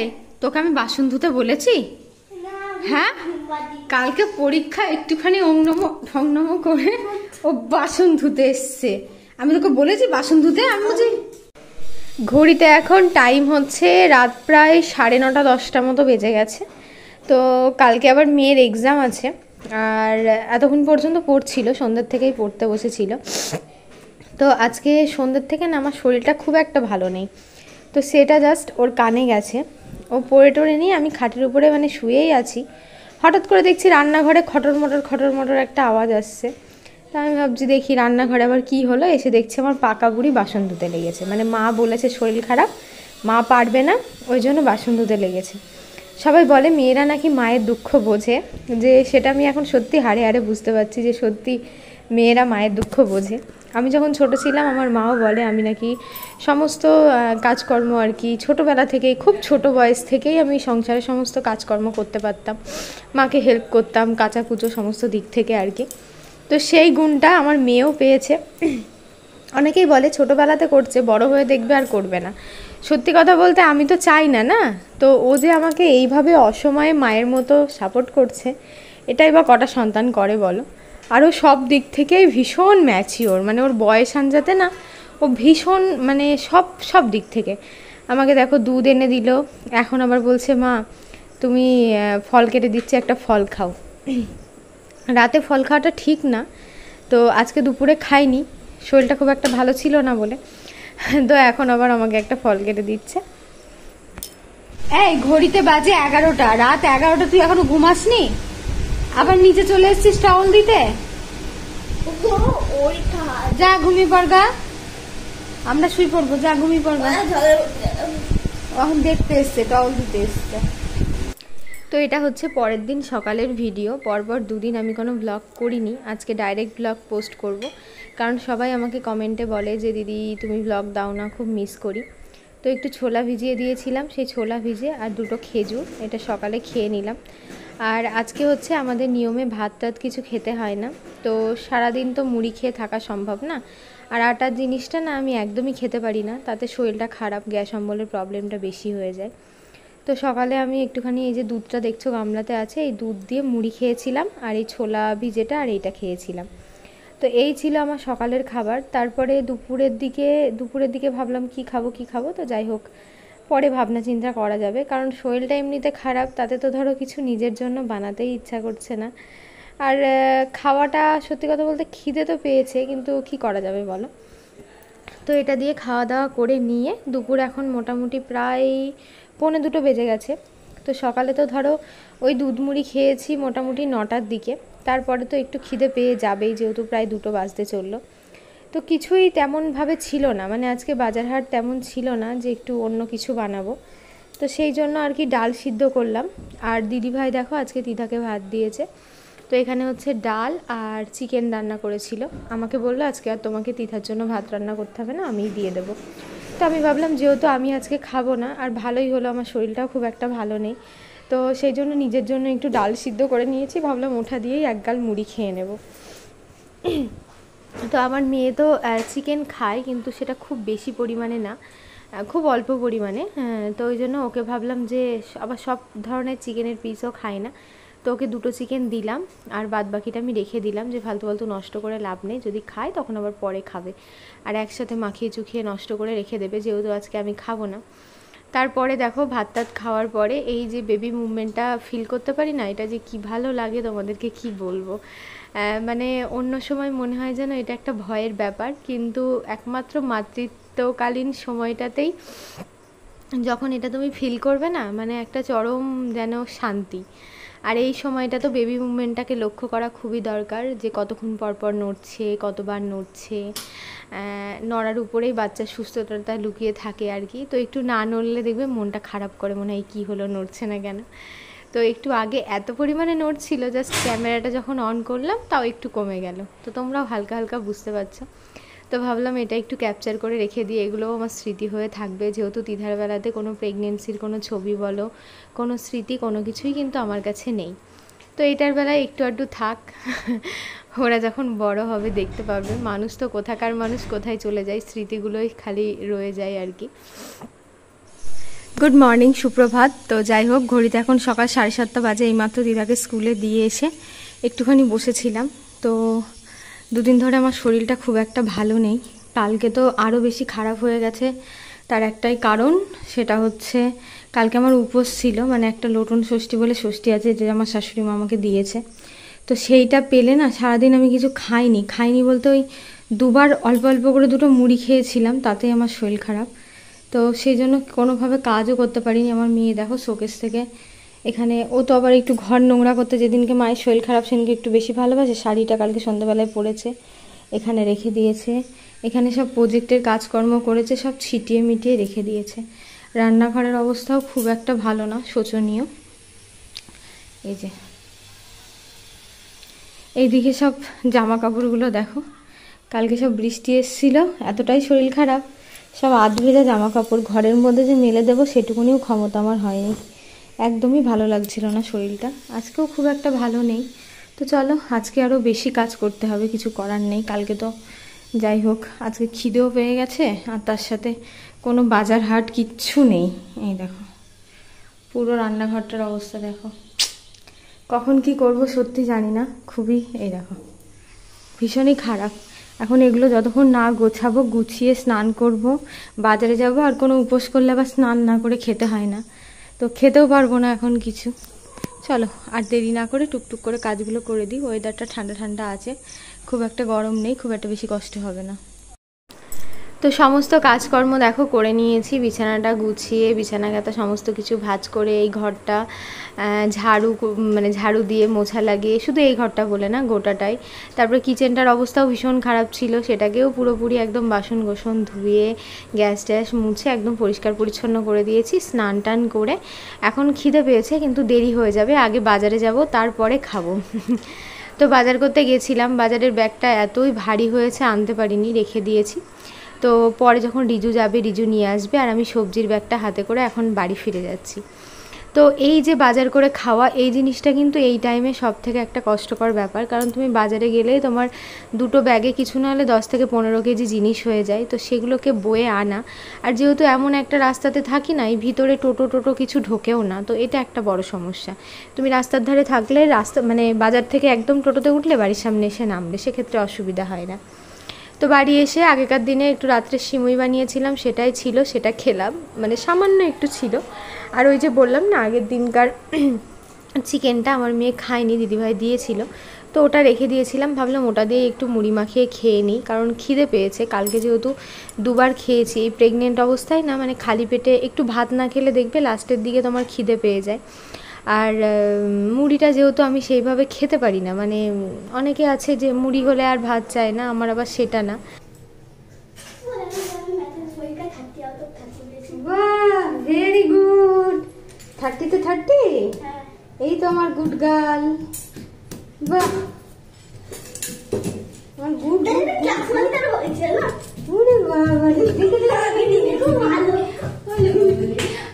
এই তোকে আমি বাসন ধুতে বলেছি? হ্যাঁ, কালকে পরীক্ষা, একটুখানি ঢংনম করে ও বাসন ধুতে এসছে। আমি তোকে বলেছি বাসন ধুতে? আমি বলছি ঘড়িতে এখন টাইম হচ্ছে রাত প্রায় 9:30 10টা মতো বেজে গেছে। তো কালকে আবার মেয়ের এক্সাম আছে, আর এতক্ষণ পর্যন্ত পড়ছিল, সন্ধ্যের থেকেই পড়তে বসেছিল। তো আজকে সন্ধ্যের থেকে না আমার শরীরটা খুব একটা ভালো নেই, তো সেটা জাস্ট ওর কানে গেছে। ও পড়ে টড়ে নিয়ে আমি খাটের উপরে মানে শুয়েই আছি, হঠাৎ করে দেখছি রান্নাঘরে খটর মটর একটা আওয়াজ আসছে। তা আমি ভাবছি দেখি রান্নাঘরে আবার কি হলো, এসে দেখছি আমার পাকা বুড়ি বাসন ধুতে লেগেছে। মানে মা বলেছে শরীর খারাপ, মা পারবে না, ওই জন্য বাসন ধুতে লেগেছে। সবাই বলে মেয়েরা নাকি মায়ের দুঃখ বোঝে, যে সেটা আমি এখন সত্যি হাড়ে হাড়ে বুঝতে পারছি যে সত্যি মেয়েরা মায়ের দুঃখ বোঝে। আমি যখন ছোট ছিলাম আমার মাও বলে আমি নাকি সমস্ত কাজকর্ম আর কি ছোটোবেলা থেকেই, খুব ছোট বয়স থেকেই আমি সংসারের সমস্ত কাজকর্ম করতে পারতাম, মাকে হেল্প করতাম কাঁচা কুচো সমস্ত দিক থেকে আর কি। তো সেই গুণটা আমার মেয়েও পেয়েছে। অনেকেই বলে ছোটোবেলাতে করছে, বড় হয়ে দেখবে আর করবে না। সত্যি কথা বলতে আমি তো চাই না, না তো ও যে আমাকে এইভাবে অসময়ে মায়ের মতো সাপোর্ট করছে, এটাই বা কটা সন্তান করে বলো। আরও সব দিক থেকেই ভীষণ ম্যাচিওর, মানে ওর বয়স আনজাতে না ও ভীষণ মানে সব দিক থেকে। আমাকে দেখো দুধ এনে দিল, এখন আবার বলছে মা তুমি ফল কেটে দিচ্ছে, একটা ফল খাও। রাতে ফল খাওয়াটা ঠিক না, তো আজকে দুপুরে খাইনি, শরীরটা খুব একটা ভালো ছিল না বলে, তো এখন আবার আমাকে একটা ফল কেটে দিচ্ছে। এই ঘড়িতে বাজে 11টা, রাত 11টা, তুই এখনো ঘুমাসনি? আবার নিচে চলে এসেছিস টাওয়াল দিতে? যা ঘুমিয়ে পড়গা, আমরা শুই পড়বো, যা ঘুমিয়ে পড়গা। এখন দেখতে এসছে, টাওয়াল দিতে এসছে। তো এটা হচ্ছে পরের দিন সকালের ভিডিও। পরপর দুদিন আমি কোনো ব্লগ করিনি, আজকে ডাইরেক্ট ব্লগ পোস্ট করব, কারণ সবাই আমাকে কমেন্টে বলে যে দিদি তুমি ব্লগ দাও না, খুব মিস করি। তো একটু ছোলা ভিজিয়ে দিয়েছিলাম, সেই ছোলা ভিজে আর দুটো খেজুর, এটা সকালে খেয়ে নিলাম। আর আজকে হচ্ছে আমাদের নিয়মে ভাত টাত কিছু খেতে হয় না, তো সারাদিন তো মুড়ি খেয়ে থাকা সম্ভব না। আর আটার জিনিসটা না আমি একদমই খেতে পারি না, তাতে শরীরটা খারাপ, গ্যাস অম্বলের প্রবলেমটা বেশি হয়ে যায়। তো সকালে আমি একটুখানি এই যে দুধটা দেখছো গামলাতে আছে, এই দুধ দিয়ে মুড়ি খেয়েছিলাম, আর এই ছোলা ভিজেটা আর এইটা খেয়েছিলাম। তো এই ছিল আমার সকালের খাবার। তারপরে দুপুরের দিকে ভাবলাম কি খাবো, তো যাই হোক পরে ভাবনা চিন্তা করা যাবে, কারণ শরীরটা এমনিতে খারাপ, তাতে তো ধরো কিছু নিজের জন্য বানাতেই ইচ্ছা করছে না। আর খাওয়াটা সত্যি কথা বলতে খিদে তো পেয়েছে, কিন্তু কি করা যাবে বলো। তো এটা দিয়ে খাওয়া দাওয়া করে নিয়ে দুপুর এখন মোটামুটি প্রায় 1:45 বেজে গেছে। তো সকালে তো ধরো ওই দুধ মুড়ি খেয়েছি মোটামুটি 9টার দিকে, তারপরে তো একটু খিদে পেয়ে যাবেই, যেহেতু প্রায় 2টো বাজতে চললো। তো কিছুই তেমনভাবে ছিল না, মানে আজকে বাজার হাট তেমন ছিল না যে একটু অন্য কিছু বানাবো, তো সেই জন্য আর কি ডাল সিদ্ধ করলাম। আর দিদিভাই দেখো আজকে তিথাকে ভাত দিয়েছে, তো এখানে হচ্ছে ডাল আর চিকেন রান্না করেছিল। আমাকে বললো আজকে আর তোমাকে তিথার জন্য ভাত রান্না করতে হবে না, আমিই দিয়ে দেবো। তো আমি ভাবলাম যেহেতু আমি আজকে খাবো না, আর ভালোই হলো, আমার শরীরটাও খুব একটা ভালো নেই, তো সেই জন্য নিজের জন্য একটু ডাল সিদ্ধ করে নিয়েছি, ভাবলাম ওঠা দিয়েই এক গাল মুড়ি খেয়ে নেব। তো আমার মেয়ে তো চিকেন খায়, কিন্তু সেটা খুব বেশি পরিমাণে না, খুব অল্প পরিমাণে। তো ওই জন্য ওকে ভাবলাম যে আবার সব ধরনের চিকেনের পিসও খায় না, তো ওকে 2টো চিকেন দিলাম, আর বাদ বাকিটা আমি রেখে দিলাম, যে ফালতু নষ্ট করে লাভ নেই, যদি খায় তখন আবার পরে খাবে, আর একসাথে মাখিয়ে চুখিয়ে নষ্ট করে রেখে দেবে, যেহেতু আজকে আমি খাবো না। তারপরে দেখো ভাত টাত খাওয়ার পরে এই যে বেবি মুভমেন্টটা ফিল করতে পারি না, এটা যে কি ভালো লাগে তোমাদেরকে কি বলবো। মানে অন্য সময় মনে হয় যেন এটা একটা ভয়ের ব্যাপার, কিন্তু একমাত্র মাতৃত্বকালীন সময়টাতেই যখন এটা তুমি ফিল করবে না, মানে একটা চরম যেন শান্তি। আর এই সময়টা তো বেবি মুভমেন্টটাকে লক্ষ্য করা খুবই দরকার, যে কতক্ষণ পর নড়ছে, কতবার নড়ছে, নড়ার উপরেই বাচ্চার সুস্থতা লুকিয়ে থাকে আর কি। তো একটু না নড়লে দেখবে মনটা খারাপ করে, মনে হয় কী হলো, নড়ছে না কেন। তো একটু আগে এত পরিমাণে নড়ছিল, জাস্ট ক্যামেরাটা যখন অন করলাম তাও একটু কমে গেল, তো তোমরাও হালকা হালকা বুঝতে পারছো। তো ভাবলাম এটা একটু ক্যাপচার করে রেখে দিই, এগুলোও আমার স্মৃতি হয়ে থাকবে, যেহেতু তিথার বেলাতে কোনো প্রেগনেন্সির কোনো ছবি বলো, কোনো স্মৃতি, কোনো কিছুই কিন্তু আমার কাছে নেই। তো এটার বেলায় একটু আধটু থাক, ওরা যখন বড় হবে দেখতে পারবে, মানুষ তো কোথাকার মানুষ কোথায় চলে যায়, স্মৃতিগুলোই খালি রয়ে যায় আর কি। গুড মর্নিং, সুপ্রভাত। তো যাই হোক, ঘড়িতে এখন সকাল 7:30 বাজে। এইমাত্র দিদাকে স্কুলে দিয়ে এসে একটুখানি বসেছিলাম। তো দুদিন ধরে আমার শরীরটা খুব একটা ভালো নেই। কালকে তো আরও বেশি খারাপ হয়ে গেছে। তার একটাই কারণ, সেটা হচ্ছে কালকে আমার উপোস ছিল, মানে একটা লোটন ষষ্ঠী বলে ষষ্ঠী আছে, যে আমার শাশুড়ি মা আমাকে দিয়েছে। তো সেইটা পেলে না সারাদিন আমি কিছু খাইনি বলতে ওই দুবার অল্প অল্প করে দুটো মুড়ি খেয়েছিলাম, তাতেই আমার শরীর খারাপ। তো সেই জন্য কোনোভাবে কাজও করতে পারিনি। আমার মেয়ে দেখো শোকেস থেকে এখানে, ও তো আবার একটু ঘর নোংরা করতে, যেদিনকে মায়ের শরীর খারাপ সেদিনকে একটু বেশি ভালোবাসে, শাড়িটা কালকে সন্ধ্যাবেলায় পরেছে, এখানে রেখে দিয়েছে। এখানে সব প্রজেক্টের কাজকর্ম করেছে, সব ছিটিয়ে মিটিয়ে রেখে দিয়েছে। রান্নাঘরের অবস্থাও খুব একটা ভালো না, শোচনীয়। এই যে এইদিকে সব জামা কাপড়গুলো দেখো, কালকে সব বৃষ্টি এসেছিল, এতটাই শরীর খারাপ, সব আধ ভেজা জামা কাপড় ঘরের মধ্যে যে মেলে দেবো সেটুকুনিও ক্ষমতা আমার হয়নি। একদমই ভালো লাগছিল না শরীরটা। আজকেও খুব একটা ভালো নেই। তো চলো, আজকে আরও বেশি কাজ করতে হবে, কিছু করার নেই। কালকে তো যাই হোক, আজকে খিদেও পেয়ে গেছে, আর তার সাথে কোনো বাজার হাট কিচ্ছু নেই। এই দেখো পুরো রান্নাঘরটার অবস্থা দেখো, কখন কি করব সত্যি জানি না। খুবই, এই দেখো ভীষণই খারাপ। এখন এগুলো যতক্ষণ না গোছাবো, গুছিয়ে স্নান করব, বাজারে যাব, আর কোনো উপোস করলে আবার স্নান না করে খেতে হয় না, তো খেতেও পারবো না এখন কিছু। চলো আর দেরি না করে টুকটুক করে কাজগুলো করে দিই। ওয়েদারটা ঠান্ডা ঠান্ডা আছে, খুব একটা গরম নেই, খুব একটা বেশি কষ্ট হবে না। তো সমস্ত কাজকর্ম দেখো করে নিয়েছি, বিছানাটা গুছিয়ে, বিছানা কাঁথা সমস্ত কিছু ভাঁজ করে, এই ঘরটা ঝাড়ু দিয়ে মোছা লাগিয়ে, শুধু এই ঘরটা বলে না গোটাটাই। তারপরে কিচেনটার অবস্থাও ভীষণ খারাপ ছিল, সেটাকেও পুরোপুরি একদম বাসন গোসন ধুয়ে গ্যাস ট্যাস মুছে একদম পরিষ্কার পরিচ্ছন্ন করে দিয়েছি। স্নান টান করে এখন খিদে পেয়েছে, কিন্তু দেরি হয়ে যাবে, আগে বাজারে যাব তারপরে খাবো। তো বাজার করতে গেছিলাম, বাজারের ব্যাগটা এতই ভারী হয়েছে আনতে পারিনি, রেখে দিয়েছি। তো পরে যখন রিজু যাবে, রিজু নিয়ে আসবে, আর আমি সবজির ব্যাগটা হাতে করে এখন বাড়ি ফিরে যাচ্ছি। তো এই যে বাজার করে খাওয়া, এই জিনিসটা কিন্তু এই টাইমে সব থেকে একটা কষ্টকর ব্যাপার, কারণ তুমি বাজারে গেলেই তোমার দুটো ব্যাগে কিছু না হলে 10 থেকে 15 কেজি জিনিস হয়ে যায়, তো সেগুলোকে বয়ে আনা। আর যেহেতু এমন একটা রাস্তাতে থাকি না, এই ভিতরে টোটো কিছু ঢোকেও না, তো এটা একটা বড় সমস্যা। তুমি রাস্তার ধারে থাকলে বাজার থেকে একদম টোটোতে উঠলে বাড়ির সামনে এসে নামলে, সেক্ষেত্রে অসুবিধা হয় না। তো বাড়ি এসে আগেকার দিনে একটু রাত্রে সিমুই বানিয়েছিলাম, সেটাই ছিল, সেটা খেলাম, মানে সামান্য একটু ছিল। আর ওই যে বললাম না আগের দিনকার চিকেনটা আমার মেয়ে খায়নি, দিদিভাই দিয়েছিল, তো ওটা রেখে দিয়েছিলাম, ভাবলাম ওটা দিয়ে একটু মুড়ি মাখিয়ে খেয়ে নিই, কারণ খিদে পেয়েছে। কালকে যেহেতু দুবার খেয়েছি, এই প্রেগনেন্ট অবস্থায় না, মানে খালি পেটে একটু ভাত না খেলে দেখবে লাস্টের দিকে তোমার খিদে পেয়ে যায়। আর মুড়িটা যেহেতু আমি সেইভাবে খেতে পারি না, মানে অনেকে আছে যে মুড়ি হলে আর ভাত চায় না, আমার আবার সেটা না। ভেরি গুড, 30-তে 30, এই তো আমার গুড গার্ল। বাহ, আমার গুড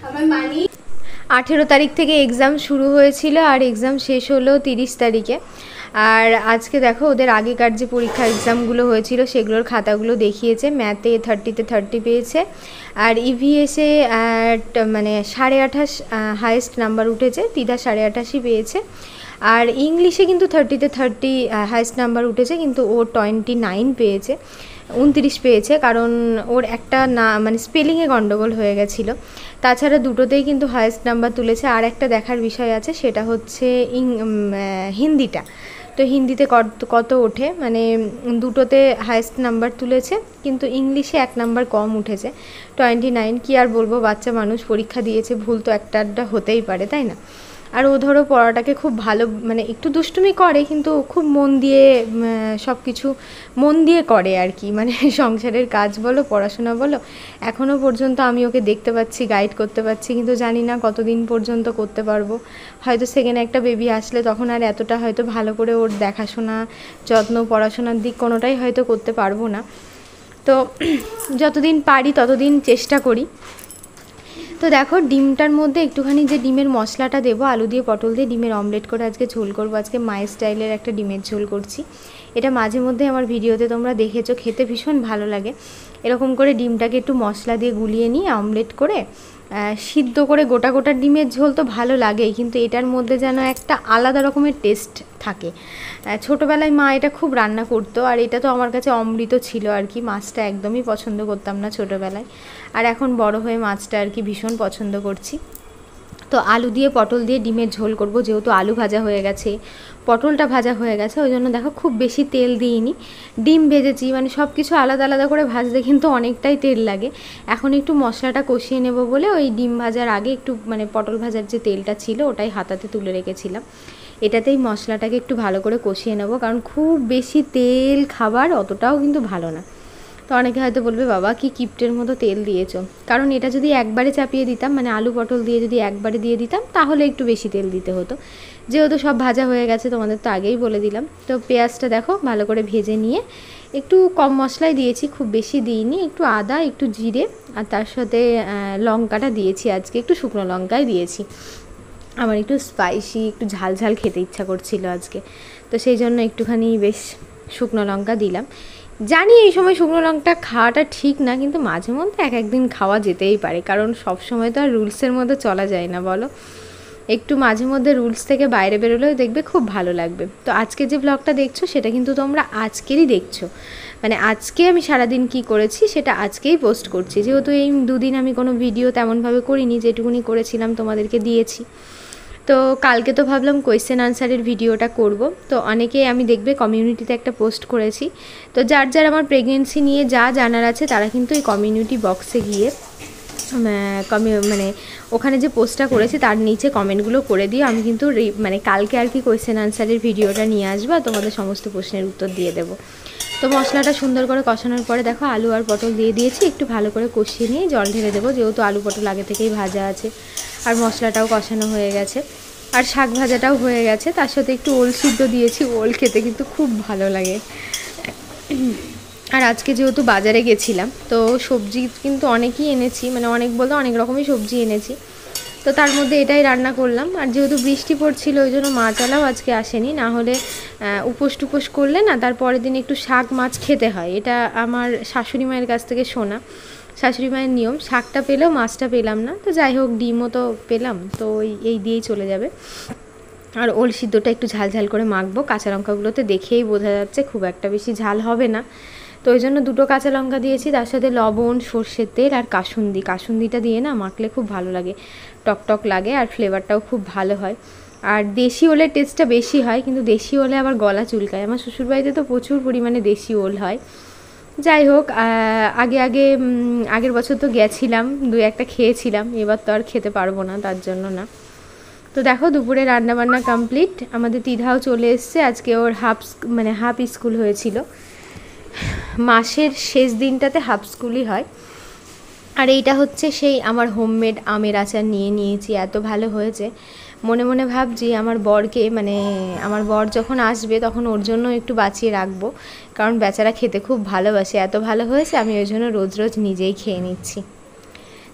আমার মানি। 18 তারিখ থেকে এক্সাম শুরু হয়েছিল, আর এক্সাম শেষ হলো 30 তারিখে। আর আজকে দেখো ওদের আগেকার যে পরীক্ষা এক্সামগুলো হয়েছিল সেগুলোর খাতাগুলো দেখিয়েছে। ম্যাথে 30-তে 30 পেয়েছে, আর ইভিএসে মানে 28.5 হাইয়েস্ট নাম্বার উঠেছে, দিদা 28.5 পেয়েছে। আর ইংলিশে কিন্তু 30-তে 30 হাইয়েস্ট নাম্বার উঠেছে, কিন্তু ও 29 পেয়েছে, 29 পেয়েছে, কারণ ওর একটা না মানে স্পেলিংয়ে গন্ডগোল হয়ে গেছিলো। তাছাড়া দুটোতেই কিন্তু হাইয়েস্ট নাম্বার তুলেছে। আর একটা দেখার বিষয় আছে, সেটা হচ্ছে হিন্দিটা। তো হিন্দিতে কত ওঠে, মানে দুটোতে হাইয়েস্ট নাম্বার তুলেছে, কিন্তু ইংলিশে 1 নাম্বার কম উঠেছে, 29। কি আর বলবো, বাচ্চা মানুষ পরীক্ষা দিয়েছে, ভুল তো একটা হতেই পারে, তাই না? আর ও ধরো পড়াটাকে খুব ভালো, মানে একটু দুষ্টুমি করে, কিন্তু খুব মন দিয়ে সব কিছু মন দিয়ে করে আর কি, মানে সংসারের কাজ বলো, পড়াশোনা বলো, এখনও পর্যন্ত আমি ওকে দেখতে পাচ্ছি, গাইড করতে পারছি, কিন্তু জানি না কতদিন পর্যন্ত করতে পারবো। হয়তো সেকেন্ড একটা বেবি আসলে তখন আর এতটা হয়তো ভালো করে ওর দেখাশোনা, যত্ন, পড়াশোনার দিক কোনোটাই হয়তো করতে পারবো না। তো যতদিন পারি ততদিন চেষ্টা করি। তো দেখো ডিমটার মধ্যে একটুখানি যে ডিমের মশলাটা দেবো, আলু দিয়ে পটল দিয়ে ডিমের অমলেট করে আজকে ঝোল করবো। আজকে মায়ের স্টাইলের একটা ডিমের ঝোল করছি। এটা মাঝে মধ্যে আমার ভিডিওতে তোমরা দেখেছো, খেতে ভীষণ ভালো লাগে। এরকম করে ডিমটাকে একটু মশলা দিয়ে গুলিয়ে নিয়ে অমলেট করে সিদ্ধ করে গোটা গোটা ডিমের ঝোল তো ভালো লাগেই, কিন্তু এটার মধ্যে যেন একটা আলাদা রকমের টেস্ট থাকে। ছোটোবেলায় মা এটা খুব রান্না করতো, আর এটা তো আমার কাছে অমৃত ছিল আর কি। মাছটা একদমই পছন্দ করতাম না ছোটোবেলায়, আর এখন বড় হয়ে মাছটা আর কি ভীষণ পছন্দ করছি। তো আলু দিয়ে পটল দিয়ে ডিমের ঝোল করব, যেহেতু আলু ভাজা হয়ে গেছে, পটলটা ভাজা হয়ে গেছে, ওই জন্য দেখো খুব বেশি তেল দিইনি। ডিম ভেজেছি, মানে সব কিছু আলাদা আলাদা করে ভাজলে কিন্তু অনেকটাই তেল লাগে। এখন একটু মশলাটা কষিয়ে নেব বলে ওই ডিম ভাজার আগে একটু মানে পটল ভাজার যে তেলটা ছিল ওটাই হাতাতে তুলে রেখেছিলাম। এটাতেই মশলাটাকে একটু ভালো করে কষিয়ে নেব, কারণ খুব বেশি তেল খাবার অতটাও কিন্তু ভালো না। তো অনেকে হয়তো বলবে বাবা কি কিপ্টের মতো তেল দিয়েছো, কারণ এটা যদি একবারে চাপিয়ে দিতাম, মানে আলু পটল দিয়ে যদি একবারে দিয়ে দিতাম তাহলে একটু বেশি তেল দিতে হতো। যেহেতু সব ভাজা হয়ে গেছে তোমাদের তো আগেই বলে দিলাম। তো পেঁয়াজটা দেখো ভালো করে ভেজে নিয়ে একটু কম মশলাই দিয়েছি, খুব বেশি দিইনি, একটু আদা একটু জিরে আর তার সাথে লঙ্কাটা দিয়েছি, আজকে একটু শুকনো লঙ্কাই দিয়েছি। আমার একটু স্পাইসি একটু ঝাল ঝাল খেতে ইচ্ছা করছিল আজকে, তো সেই জন্য একটুখানি বেশ শুকনো লঙ্কা দিলাম। জানি এই সময় শুকনো লঙ্কা খাওয়াটা ঠিক না, কিন্তু মাঝে মধ্যে এক একদিন খাওয়া যেতেই পারে, কারণ সব সময় তো আর রুলসের মধ্যে চলা যায় না বলো। একটু মাঝে মধ্যে রুলস থেকে বাইরে বেরোলেও দেখবে খুব ভালো লাগবে। তো আজকে যে ব্লগটা দেখছো সেটা কিন্তু তোমরা আজকেরই দেখছো, মানে আজকে আমি সারাদিন কি করেছি সেটা আজকেই পোস্ট করছি, যেহেতু এই দুদিন আমি কোনো ভিডিও তেমনভাবে করিনি, যেটুকুনি করেছিলাম তোমাদেরকে দিয়েছি। তো কালকে তো ভাবলাম কোয়েশ্চেন আনসারের ভিডিওটা করব। তো অনেকে আমি দেখবে কমিউনিটিতে একটা পোস্ট করেছি, তো যার যার আমার প্রেগনেন্সি নিয়ে যা জানার আছে তারা কিন্তু এই কমিউনিটি বক্সে গিয়ে মানে ওখানে যে পোস্টটা করেছি তার নিচে কমেন্টগুলো করে দিও। আমি কিন্তু মানে কালকে আর কি কোয়েশ্চেন আনসারের ভিডিওটা নিয়ে আসবো, তোমাদের সমস্ত প্রশ্নের উত্তর দিয়ে দেবো। তো মশলাটা সুন্দর করে কষানোর পরে দেখো আলু আর পটল দিয়ে দিয়েছি, একটু ভালো করে কষিয়ে নিয়ে জল ঢেলে দেবো, যেহেতু আলু পটল আগে থেকেই ভাজা আছে আর মশলাটাও কষানো হয়ে গেছে, আর শাক ভাজাটাও হয়ে গেছে, তার সাথে একটু ওল সিদ্ধ দিয়েছি। ওল খেতে কিন্তু খুব ভালো লাগে। আর আজকে যেহেতু বাজারে গেছিলাম তো সবজি কিন্তু অনেকই এনেছি, মানে অনেক বলতে অনেক রকমই সবজি এনেছি, তো তার মধ্যে এটাই রান্না করলাম। আর যেহেতু বৃষ্টি পড়ছিল ওই জন্য মাছওয়ালাও আজকে আসেনি, না হলে উপোস টুপোস করলে না তার পরের দিন একটু শাক মাছ খেতে হয়, এটা আমার শাশুড়ি মায়ের কাছ থেকে শোনা, শাশুড়ি মায়ের নিয়ম। শাকটা পেলেও মাছটা পেলাম না, তো যাই হোক ডিমও তো পেলাম, তো এই দিয়েই চলে যাবে। আর ওল সিদ্ধটা একটু ঝাল ঝাল করে মাখবো, কাঁচা লঙ্কাগুলোতে দেখেই বোঝা যাচ্ছে খুব একটা বেশি ঝাল হবে না, তো ওই জন্য 2টো কাঁচা লঙ্কা দিয়েছি, তার সাথে লবণ সর্ষের তেল আর কাসুন্দিটা দিয়ে না মাখলে খুব ভালো লাগে, টকটক লাগে আর ফ্লেভারটাও খুব ভালো হয়। আর দেশি ওলের টেস্টটা বেশি হয়, কিন্তু দেশি ওলে আবার গলা চুলকায়। আমার শ্বশুরবাড়িতে তো প্রচুর পরিমাণে দেশি ওল হয়। যাই হোক আগের বছর তো গেছিলাম, 2-1টা খেয়েছিলাম, এবার তো আর খেতে পারবো না, তার জন্য না। তো দেখো দুপুরে রান্নাবান্না কমপ্লিট, আমাদের তিধাও চলে এসছে, আজকে ওর হাফ স্কুল হয়েছিল, মাসের শেষ দিনটাতে হাফ স্কুলই হয়। আর এইটা হচ্ছে সেই আমার হোমমেড আমের আচার নিয়েছি, এত ভালো হয়েছে। মনে মনে ভাবছি আমার বরকে, মানে আমার বর যখন আসবে তখন ওর জন্য একটু বাঁচিয়ে রাখবো, কারণ বেচারা খেতে খুব ভালোবাসে, এত ভালো হয়েছে আমি ওই জন্য রোজ রোজ নিজেই খেয়ে নিচ্ছি।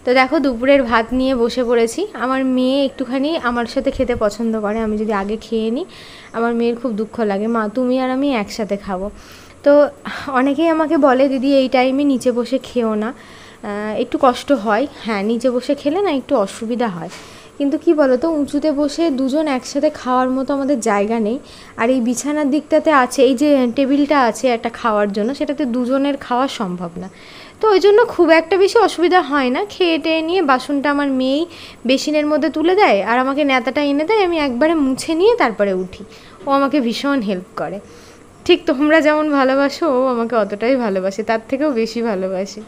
তো দেখো দুপুরের ভাত নিয়ে বসে পড়েছি। আমার মেয়ে একটুখানি আমার সাথে খেতে পছন্দ করে, আমি যদি আগে খেয়ে নিই আমার মেয়ের খুব দুঃখ লাগে, মা তুমি আর আমি একসাথে খাবো। তো অনেকেই আমাকে বলে দিদি এই টাইমে নিচে বসে খেও না, একটু কষ্ট হয়। হ্যাঁ নিচে বসে খেলে না একটু অসুবিধা হয়, কিন্তু কি বলো তো উঁচুতে বসে দুজন একসাথে খাওয়ার মতো আমাদের জায়গা নেই। আর এই বিছানার দিকটাতে আছে এই যে টেবিলটা আছে একটা খাওয়ার জন্য, সেটাতে দুজনের খাওয়া সম্ভব না, তো ওই জন্য খুব একটা বেশি অসুবিধা হয় না। খেয়ে টেয়ে নিয়ে বাসনটা আমার মেয়েই বেসিনের মধ্যে তুলে দেয় আর আমাকে ন্যাতাটা এনে দেয়, আমি একবারে মুছে নিয়ে তারপরে উঠি। ও আমাকে ভীষণ হেল্প করে, ঠিক তোমরা যেমন ভালোবাসো ও আমাকে অতটাই ভালোবাসে, তার থেকেও বেশি ভালোবাসে।